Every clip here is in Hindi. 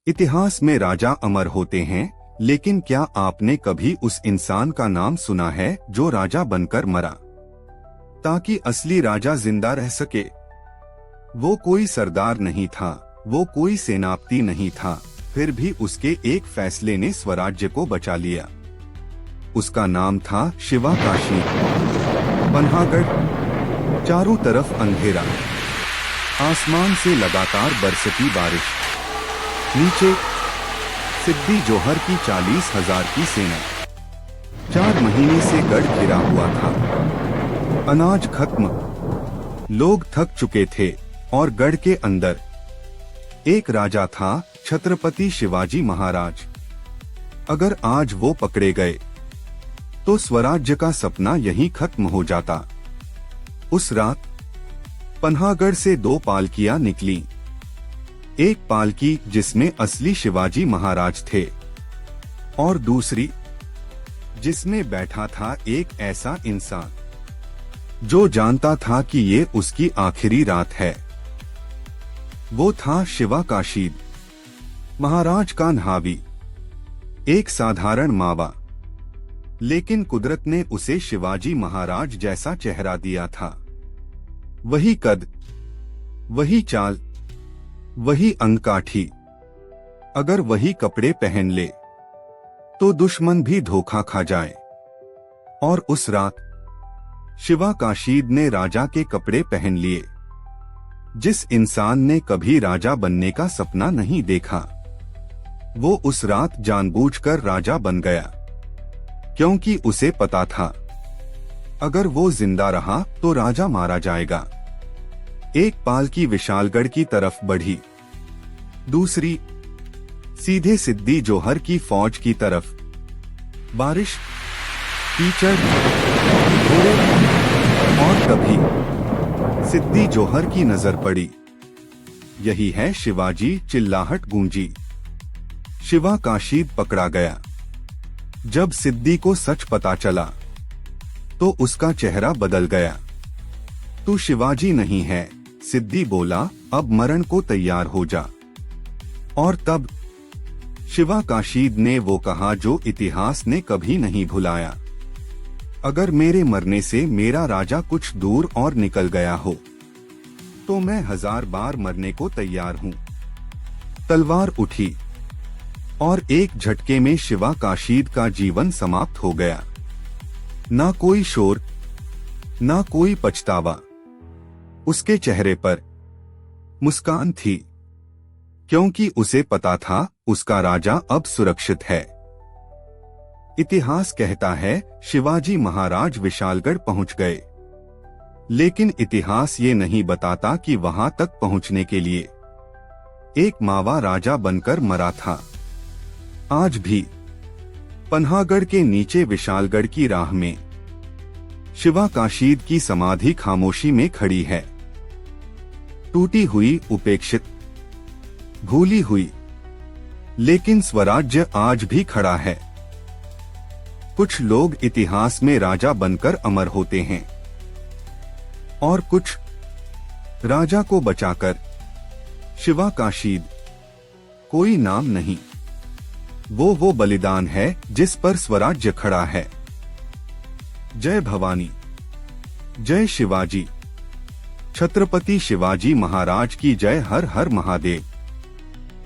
इतिहास में राजा अमर होते हैं, लेकिन क्या आपने कभी उस इंसान का नाम सुना है जो राजा बनकर मरा ताकि असली राजा जिंदा रह सके? वो कोई सरदार नहीं था, वो कोई सेनापति नहीं था, फिर भी उसके एक फैसले ने स्वराज्य को बचा लिया। उसका नाम था शिवा काशी। पन्हागढ़। चारों तरफ अंधेरा, आसमान से लगातार बरसती बारिश, नीचे सिद्दी जोहर की 40,000 की सेना। 4 महीने से गढ़ घिरा हुआ था। अनाज खत्म, लोग थक चुके थे और गढ़ के अंदर एक राजा था, छत्रपति शिवाजी महाराज। अगर आज वो पकड़े गए तो स्वराज्य का सपना यहीं खत्म हो जाता। उस रात पन्हागढ़ से 2 पालकियां निकली। एक पालकी जिसमें असली शिवाजी महाराज थे और दूसरी जिसमें बैठा था एक ऐसा इंसान जो जानता था कि ये उसकी आखिरी रात है। वो था शिवा काशीद, महाराज का न्हावी, एक साधारण मावा, लेकिन कुदरत ने उसे शिवाजी महाराज जैसा चेहरा दिया था। वही कद, वही चाल, वही अंगकाठी। अगर वही कपड़े पहन ले तो दुश्मन भी धोखा खा जाए। और उस रात शिवा काशीद ने राजा के कपड़े पहन लिए। जिस इंसान ने कभी राजा बनने का सपना नहीं देखा, वो उस रात जानबूझकर राजा बन गया, क्योंकि उसे पता था अगर वो जिंदा रहा तो राजा मारा जाएगा। एक पालकी विशालगढ़ की तरफ बढ़ी, दूसरी सीधे सिद्दी जोहर की फौज की तरफ। बारिश, कीचड़, घोड़े, और तभी सिद्दी जोहर की नजर पड़ी। यही है शिवाजी, चिल्लाहट गूंजी। शिवा काशीद पकड़ा गया। जब सिद्दी को सच पता चला तो उसका चेहरा बदल गया। तू शिवाजी नहीं है, सिद्दी बोला, अब मरण को तैयार हो जा। और तब शिवा काशीद ने वो कहा जो इतिहास ने कभी नहीं भुलाया, अगर मेरे मरने से मेरा राजा कुछ दूर और निकल गया हो तो मैं 1000 बार मरने को तैयार हूँ। तलवार उठी और एक झटके में शिवा काशीद का जीवन समाप्त हो गया। ना कोई शोर, ना कोई पछतावा। उसके चेहरे पर मुस्कान थी, क्योंकि उसे पता था उसका राजा अब सुरक्षित है। इतिहास कहता है शिवाजी महाराज विशालगढ़ पहुंच गए, लेकिन इतिहास ये नहीं बताता कि वहां तक पहुंचने के लिए एक मावा राजा बनकर मरा था। आज भी पन्हागढ़ के नीचे विशालगढ़ की राह में शिवा काशीद की समाधि खामोशी में खड़ी है, टूटी हुई, उपेक्षित, भूली हुई, लेकिन स्वराज्य आज भी खड़ा है। कुछ लोग इतिहास में राजा बनकर अमर होते हैं और कुछ राजा को बचाकर। शिवा काशीद कोई नाम नहीं, वो बलिदान है जिस पर स्वराज्य खड़ा है। जय भवानी, जय शिवाजी, छत्रपति शिवाजी महाराज की जय। हर हर महादेव।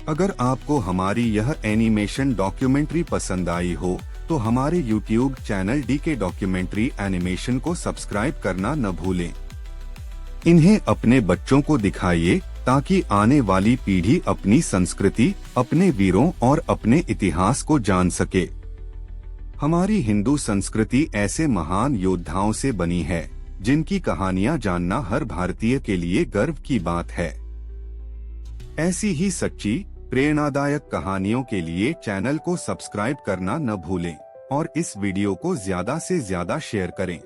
अगर आपको हमारी यह एनिमेशन डॉक्यूमेंट्री पसंद आई हो तो हमारे YouTube channel DK documentary animation को सब्सक्राइब करना न भूलें। इन्हें अपने बच्चों को दिखाइए ताकि आने वाली पीढ़ी अपनी संस्कृति, अपने वीरों और अपने इतिहास को जान सके। हमारी हिंदू संस्कृति ऐसे महान योद्धाओं से बनी है जिनकी कहानियां जानना हर भारतीय के लिए गर्व की बात है। ऐसी ही सच्ची, प्रेरणादायक कहानियों के लिए चैनल को सब्सक्राइब करना न भूलें और इस वीडियो को ज्यादा से ज्यादा शेयर करें।